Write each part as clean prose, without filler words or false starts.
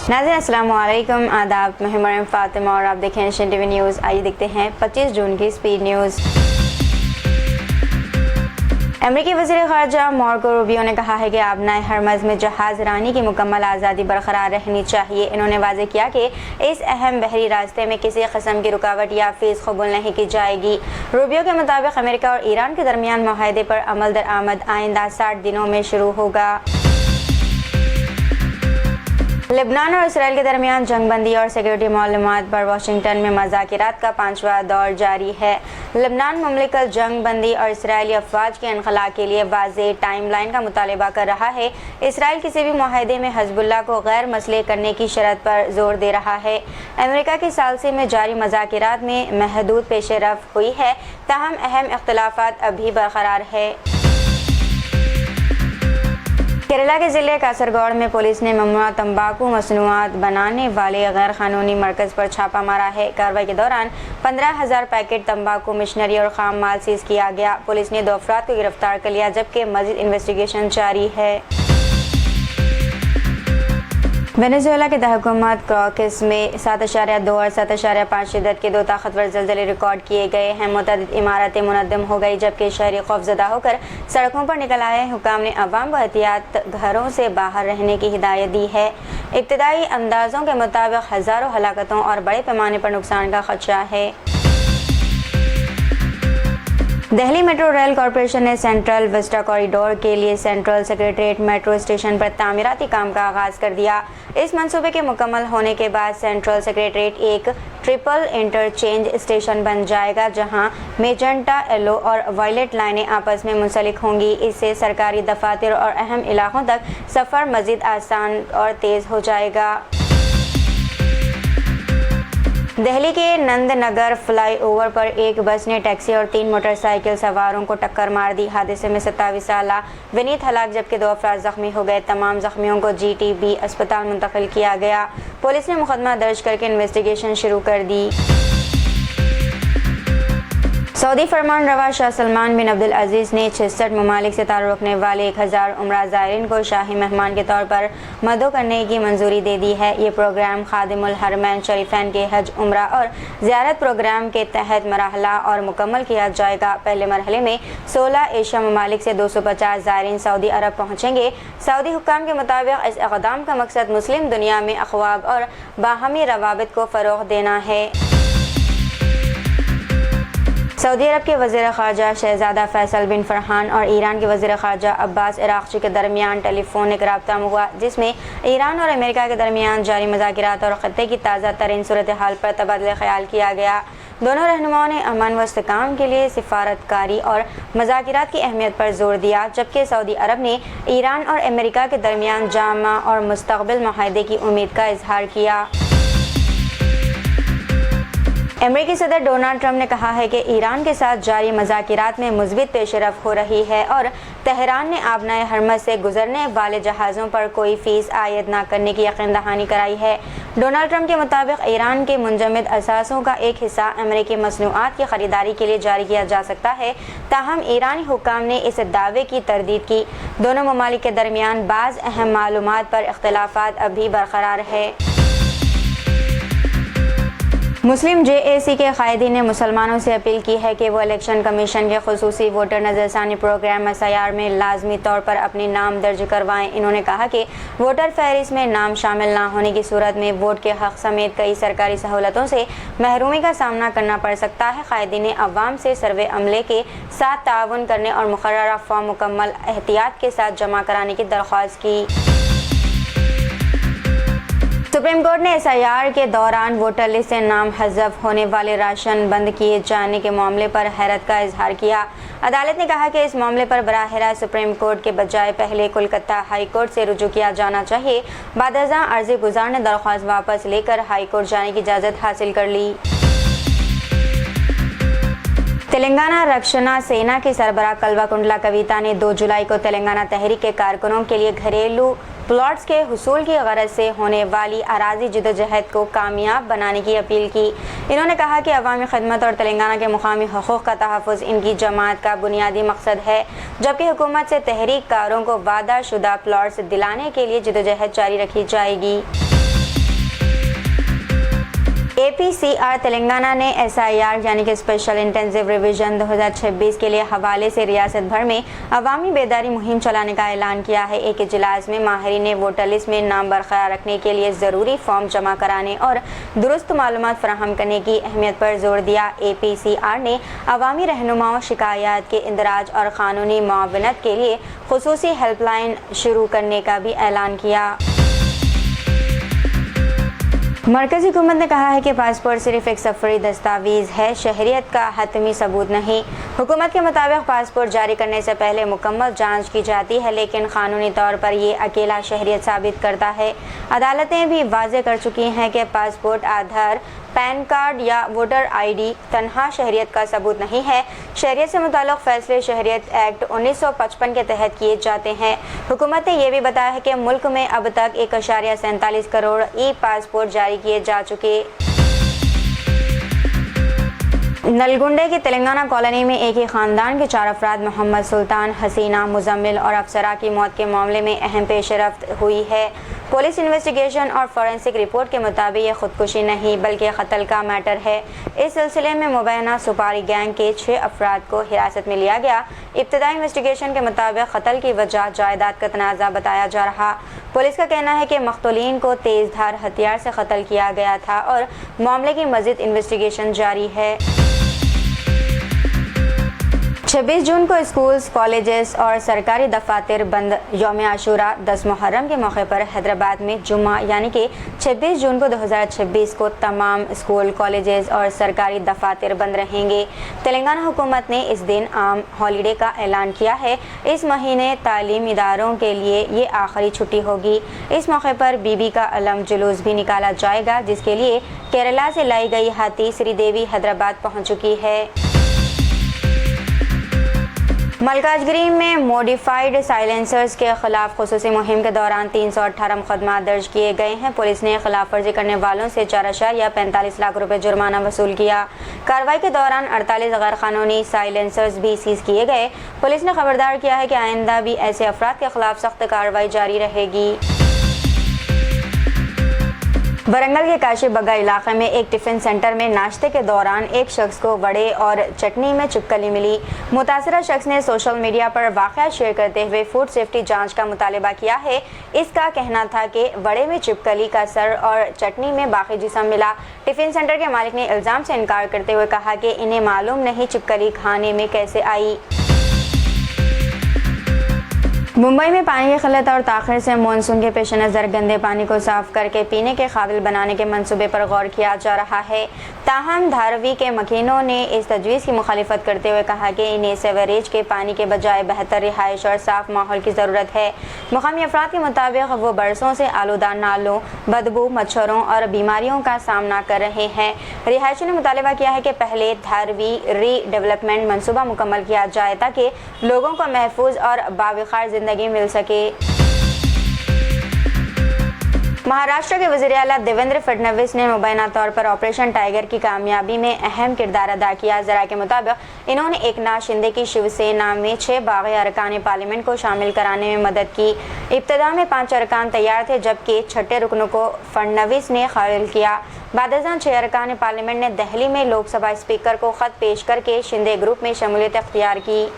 नाज़रीन अस्सलाम वालेकुम, आदाब। मैं मरियम फातिमा और आप देखें नेशन टीवी न्यूज़। आइए देखते हैं 25 जून की स्पीड न्यूज़। अमेरिकी वज़ीर ख़ारजा मार्को रूबियो ने कहा है कि आबनाए हरमज़ में जहाज़ रानी की मुकम्मल आज़ादी बरकरार रहनी चाहिए। इन्होंने वाज़ेह किया कि इस अहम बहरी रास्ते में किसी किस्म की रुकावट या फीस कबूल नहीं की जाएगी। रूबियो के मुताबिक अमेरिका और ईरान के दरमियान मुआहदे पर अमल दरामद आइंदा 60 दिनों में शुरू होगा। लेबनान और इसराइल के दरमियान जंगबंदी और सिक्योरिटी मालूमात पर वाशिंगटन में मुज़ाकरात का 5वां दौर जारी है। लेबनान मुमलिकत जंगबंदी और इसराइली अफवाज के इनखला के लिए वाज़ेह टाइमलाइन का मुतालबा कर रहा है। इसराइल किसी भी मुआहदे में हिज़्बुल्लाह को गैर मसले करने की शर्त पर जोर दे रहा है। अमेरिका की सालसी में जारी मुज़ाकरात में महदूद पेशरफ हुई है, ताहम अहम इख्तिलाफात अभी बरकरार है। केरला के ज़िले कासरगोड में पुलिस ने ममनुआ तंबाकू मसनूआत बनाने वाले गैर कानूनी मरकज़ पर छापा मारा है। कार्रवाई के दौरान 15,000 पैकेट तंबाकू मशीनरी और खाम माल सीज किया गया। पुलिस ने 2 अफराद को गिरफ्तार कर लिया, जबकि मज़ीद इन्वेस्टिगेशन जारी है। वेनेजुएला के दारकूमत क्राकस में 7.2 और 7.5 शिद्दत के 2 ताकतवर ज़लज़ले रिकॉर्ड किए गए हैं। मुतअद्दिद इमारतें मुनद्दम हो गई, जबकि शहरी खौफजदा होकर सड़कों पर निकल आए। हुकाम ने अवाम को एहतियात घरों से बाहर रहने की हिदायत दी है। इब्तदाई अंदाज़ों के मुताबिक हज़ारों हलाकतों और बड़े पैमाने पर नुकसान का खदशा है। दिल्ली मेट्रो रेल कॉरपोरेशन ने सेंट्रल विस्टा कॉरिडोर के लिए सेंट्रल सेक्रेटेरिएट मेट्रो स्टेशन पर तामीराती काम का आगाज़ कर दिया। इस मंसूबे के मुकम्मल होने के बाद सेंट्रल सेक्रेटेरिएट एक ट्रिपल इंटरचेंज स्टेशन बन जाएगा, जहां मेजेंटा, येलो और वायलेट लाइनें आपस में मुंसलिक होंगी। इससे सरकारी दफातर और अहम इलाकों तक सफ़र मज़ीद आसान और तेज़ हो जाएगा। दिल्ली के नंद नगर फ्लाईओवर पर एक बस ने टैक्सी और 3 मोटरसाइकिल सवारों को टक्कर मार दी। हादसे में 27 साला विनीत हलाक, जबकि 2 अफराद जख्मी हो गए। तमाम जख्मियों को GTB अस्पताल मुंतकिल किया गया। पुलिस ने मुकदमा दर्ज करके इन्वेस्टिगेशन शुरू कर दी। सऊदी फरमान रवा शाह सलमान बिन अब्दुल अजीज़ ने 66 ममालिक से ताल्लुक़ रखने वाले 1000 उम्रा ज़ायरीन को शाही मेहमान के तौर पर मदो करने की मंजूरी दे दी है। ये प्रोग्राम खादिमुल हरमैन शरीफैन के हज, उम्रा और ज़ियारत प्रोग्राम के तहत मरहला और मुकम्मल किया जाएगा। पहले मरहले में 16 एशिया ममालिक से 250 ज़ायरीन सऊदी अरब पहुँचेंगे। सऊदी हुक्काम के मुताबिक इस इक़दाम का मकसद मुस्लिम दुनिया में अख़वाब और बाहमी रवाबित को फ़रोग़ देना है। सऊदी अरब के वज़ीर ख़ारजा शहज़ादा फैसल बिन फरहान और ईरान के वज़ीर ख़ारजा अब्बास इराक़ची के दरमियान टेलीफोनिक रब्ता हुआ, जिसमें ईरान और अमेरिका के दरमियान जारी मुज़ाकरात और ख़त्ते की ताज़ा तरीन सूरत हाल पर तबादला ख़याल किया गया। दोनों रहनुमाओं ने अमन व इस्तेहकाम के लिए सिफारतकारी और मुज़ाकरात की अहमियत पर जोर दिया, जबकि सऊदी अरब ने ईरान और अमेरिका के दरमियान जामा और मुस्तक़बिल मुआहदे की उम्मीद का इजहार किया। अमेरिकी सदर डोनाल्ड ट्रंप ने कहा है कि ईरान के साथ जारी मुज़ाकरात में मुस्बित पेशरफ हो रही है और तेहरान ने आबनाए हरमज़ से गुजरने वाले जहाज़ों पर कोई फ़ीस आयद न करने की यकीन दहानी कराई है। डोनाल्ड ट्रंप के मुताबिक ईरान के मुंजमद असासों का एक हिस्सा अमेरिकी मसनूआत की ख़रीदारी के लिए जारी किया जा सकता है, ताहम ईरानी हुक्काम ने इस दावे की तरदीद की। दोनों ममालिक के दरमियान बाज़ अहम मालूमात पर इख्तिलाफात अभी बरकरार है। मुस्लिम JAC के कायदीन ने मुसलमानों से अपील की है कि वो इलेक्शन कमीशन के खुसूसी वोटर नज़रसानी प्रोग्राम SIR में लाजमी तौर पर अपनी नाम दर्ज करवाएं। इन्होंने कहा कि वोटर फहरिस्त में नाम शामिल ना होने की सूरत में वोट के हक़ समेत कई सरकारी सहूलतों से महरूमी का सामना करना पड़ सकता है। कायदीन ने अवाम से सर्वे अमले के साथ ताउन करने और मुकर्ररा फॉर्म मुकम्मल एहतियात के साथ जमा कराने की दरख्वास्त की। सुप्रीम कोर्ट ने SIR के दौरान वोटर लिस्ट से नाम हज़फ होने वाले राशन बंद किए जाने के मामले पर हैरत का इजहार किया। अदालत ने कहा कि इस मामले पर बराह रास्त सुप्रीम कोर्ट के बजाय पहले कोलकाता हाई कोर्ट से रुजू किया जाना चाहिए। बादअज़ां अर्ज़ी गुज़ार ने दरख्वास्त वापस लेकर हाई कोर्ट जाने की इजाज़त हासिल कर ली। तेलंगाना रक्षणा सेना की सरबराह कल्वा कुंडला कविता ने 2 जुलाई को तेलंगाना तहरीक के कारकुनों के लिए घरेलू प्लॉट्स के हुसूल की गरज से होने वाली अराजी जदोजहद को कामयाब बनाने की अपील की। इन्होंने कहा कि अवामी खिदमत और तेलंगाना के मुकामी हकूक़ का तहफ़्फ़ुज़ इनकी जमात का बुनियादी मकसद है, जबकि हुकूमत से तहरीक कारों को वादा शुदा प्लॉट्स दिलाने के लिए जदोजहद जारी रखी जाएगी। APCR तेलंगाना ने SIR यानी कि स्पेशल इंटेंसिव रिवीजन 2026 के लिए हवाले से रियासत भर में अवामी बेदारी मुहिम चलाने का ऐलान किया है। एक इजलास में माहिरीन ने वोटर लिस्ट में नाम बरकरार रखने के लिए ज़रूरी फॉर्म जमा कराने और दुरुस्त मालूमात फराहम करने की अहमियत पर जोर दिया। APCR ने अवामी रहनुमाओं, शिकायत के इंदराज और क़ानूनी मुआवनत के लिए खुसूसी हेल्पलाइन शुरू करने का भी ऐलान किया। मरकज़ी हुकूमत ने कहा है कि पासपोर्ट सिर्फ एक सफरी दस्तावेज़ है, शहरियत का हतमी सबूत नहीं। हुकूमत के मुताबिक पासपोर्ट जारी करने से पहले मुकम्मल जांच की जाती है, लेकिन कानूनी तौर पर ये अकेला शहरियत साबित करता है। अदालतें भी वाज़ेह कर चुकी हैं कि पासपोर्ट, आधार, पैन कार्ड या वोटर ID तन्हा शहरियत का सबूत नहीं है। शहरियत से मुताल्लिक़ फ़ैसले शहरियत एक्ट 1955 के तहत किए जाते हैं। हुकूमत ने यह भी बताया है कि मुल्क में अब तक 1.47 करोड़ ई-पासपोर्ट जारी किए जा चुके। नलगुंडे की तेलंगाना कॉलोनी में एक ही खानदान के 4 अफराद मोहम्मद सुल्तान, हसीना, मुजम्मिल और अफसरा की मौत के मामले में अहम पेशरफ्त हुई है। पुलिस इन्वेस्टिगेशन और फॉरेंसिक रिपोर्ट के मुताबिक ये खुदकुशी नहीं बल्कि कत्ल का मैटर है। इस सिलसिले में मुबैना सुपारी गैंग के 6 अफराद को हिरासत में लिया गया। इब्तदाई इन्वेस्टिगेशन के मुताबिक कत्ल की वजह जायदाद का तनाज़ा बताया जा रहा। पुलिस का कहना है कि मख्तूलीन को तेज़धार हथियार से कत्ल किया गया था और मामले की मज़ीद इन्वेस्टिगेशन जारी है। 26 जून को स्कूल्स, कॉलेजेस और सरकारी दफातर बंद। यौम आशूरा 10 मुहर्रम के मौके पर हैदराबाद में जुम्मा यानी कि 26 जून को 2026 को तमाम स्कूल, कॉलेजेस और सरकारी दफातर बंद रहेंगे। तेलंगाना हुकूमत ने इस दिन आम हॉलीडे का ऐलान किया है। इस महीने तालीम इदारों के लिए ये आखिरी छुट्टी होगी। इस मौके पर बीबी का अलम जुलूस भी निकाला जाएगा, जिसके लिए केरला से लाई गई हाथी श्रीदेवी हैदराबाद पहुँच चुकी है। मलकाजगिरी में मॉडिफाइड साइलेंसर्स के खिलाफ खुसूसी मुहिम के दौरान 318 मुकदमा दर्ज किए गए हैं। पुलिस ने खिलाफ वर्जी करने वालों से 4.45 लाख रुपए जुर्माना वसूल किया। कार्रवाई के दौरान 48 गैर कानूनी साइलेंसर्स भी सीज किए गए। पुलिस ने खबरदार किया है कि आइंदा भी ऐसे अफराद के खिलाफ सख्त कार्रवाई जारी रहेगी। वरंगल के काशी बग्गा इलाके में एक टिफिन सेंटर में नाश्ते के दौरान एक शख्स को वड़े और चटनी में छिपकली मिली। मुतासरा शख्स ने सोशल मीडिया पर वाक़या शेयर करते हुए फूड सेफ्टी जांच का मुतालबा किया है। इसका कहना था कि वड़े में छिपकली का सर और चटनी में बाकी जिस्म मिला। टिफिन सेंटर के मालिक ने इल्ज़ाम से इनकार करते हुए कहा कि इन्हें मालूम नहीं छिपकली खाने में कैसे आई। मुंबई में पानी की किल्लत और ताख़िर से मानसून के पेश नज़र गंदे पानी को साफ करके पीने के काबिल बनाने के मंसूबे पर गौर किया जा रहा है। ताहम धारावी के मकीनों ने इस तजवीज़ की मुखालिफत करते हुए कहा कि इन्हें सेवरेज के पानी के बजाय बेहतर रिहाइश और साफ माहौल की ज़रूरत है। मुकामी अफराद के मुताबिक वो बरसों से आलूदा नालों, बदबू, मच्छरों और बीमारियों का सामना कर रहे हैं। रिहायशी ने मुतालबा किया है कि पहले धारावी री-डेवलपमेंट मनसूबा मुकम्मल किया जाए ताकि लोगों को महफूज और बावक़ार ज़िंदगी मिल सके। महाराष्ट्र के वज़ीर आला देवेंद्र फडणवीस ने मुबैना तौर पर ऑपरेशन टाइगर की कामयाबी में अहम किरदार अदा किया। ज़रा के मुताबिक इन्होंने एकनाथ शिंदे की शिवसेना में 6 बागी अरकान पार्लियामेंट को शामिल कराने में मदद की। इब्तदा में 5 अरकान तैयार थे, जबकि 6ठे रुकनों को फडणवीस ने क़ाबिल किया। बादशाह 6 अरकान पार्लियामेंट ने दिल्ली में लोकसभा स्पीकर को ख़त पेश करके शिंदे ग्रुप में शमूलियत अख्तियार की।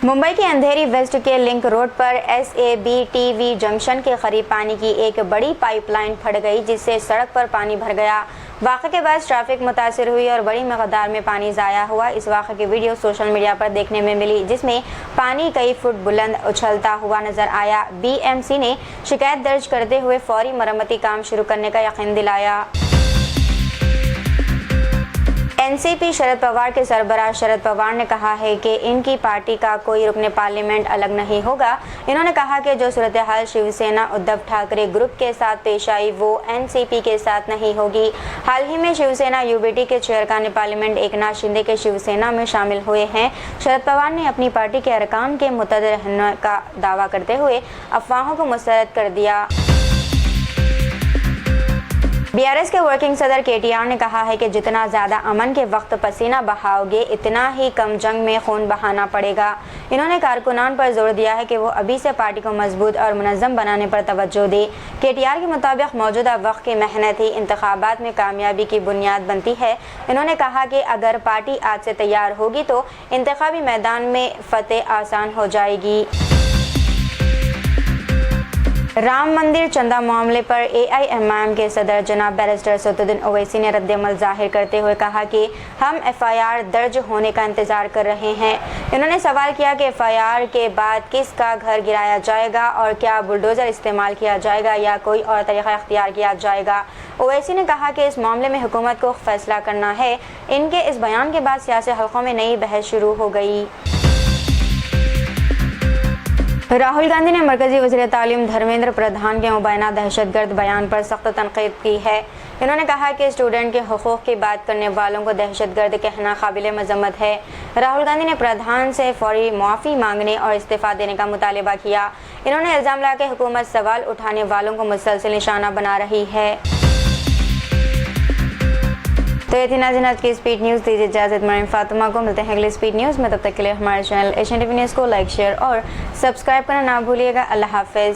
मुंबई के अंधेरी वेस्ट के लिंक रोड पर SABTV जंक्शन के करीब पानी की एक बड़ी पाइपलाइन फट गई, जिससे सड़क पर पानी भर गया। वाक़े के बाद ट्रैफिक मुतासिर हुई और बड़ी मकदार में पानी ज़ाया हुआ। इस वाक़े की वीडियो सोशल मीडिया पर देखने में मिली, जिसमें पानी कई फुट बुलंद उछलता हुआ नजर आया। BMC ने शिकायत दर्ज करते हुए फौरी मरम्मती काम शुरू करने का यकीन दिलाया। NCP शरद पवार के सरबराह शरद पवार ने कहा है कि इनकी पार्टी का कोई रुकने पार्लियामेंट अलग नहीं होगा। इन्होंने कहा कि जो सूरत हाल शिवसेना उद्धव ठाकरे ग्रुप के साथ पेश आई वो NCP के साथ नहीं होगी। हाल ही में शिवसेना UBT के 6 अरकान पार्लियामेंट एकनाथ शिंदे के शिवसेना में शामिल हुए हैं। शरद पवार ने अपनी पार्टी के अरकान के मुतअद्दिद रहने का दावा करते हुए अफवाहों को मुस्तरद कर दिया। BRS के वर्किंग सदर KTR ने कहा है कि जितना ज़्यादा अमन के वक्त पसीना बहाओगे, इतना ही कम जंग में खून बहाना पड़ेगा। इन्होंने कारकुनान पर जोर दिया है कि वो अभी से पार्टी को मजबूत और मुनज़्ज़म बनाने पर तवज्जो दे। KTR के मुताबिक मौजूदा वक्त की मेहनत ही इंतखाबात में कामयाबी की बुनियाद बनती है। इन्होंने कहा कि अगर पार्टी आज से तैयार होगी तो इंतखाबी मैदान में फतेह आसान हो जाएगी। राम मंदिर चंदा मामले पर AIMIM के सदर जनाब बैरिस्टर सदुद्दीन ओवैसी ने रद्द-ए-अमल जाहिर करते हुए कहा कि हम FIR दर्ज होने का इंतज़ार कर रहे हैं। इन्होंने सवाल किया कि FIR के बाद किसका घर गिराया जाएगा और क्या बुलडोज़र इस्तेमाल किया जाएगा या कोई और तरीक़ा इख्तियार किया जाएगा। ओवैसी ने कहा कि इस मामले में हुकूमत को फैसला करना है। इनके इस बयान के बाद सियासी हलकों में नई बहस शुरू हो गई। राहुल गांधी ने मरकजी वज़ीर तालीम धर्मेंद्र प्रधान के मुबैना दहशतगर्द बयान पर सख्त तनकीद की है। इन्होंने कहा कि स्टूडेंट के हुकूक़ की बात करने वालों को दहशतगर्द कहना काबिल मज़म्मत है। राहुल गांधी ने प्रधान से फौरी मुआफ़ी मांगने और इस्तीफ़ा देने का मुतालबा किया। इन्होंने इल्ज़ाम लगाया कि हुकूमत सवाल उठाने वालों को मुसलसल निशाना बना रही है। तो ये थी नाज़रीन आज की स्पीड न्यूज़। दीजिए इजाज़त, मरीम फातिमा को। मिलते हैं अगले स्पीड न्यूज़ में, तब तक के लिए हमारे चैनल एशियन टीवी न्यूज़ को लाइक शेयर और सब्सक्राइब करना ना भूलिएगा। अल्लाह हाफ़िज़।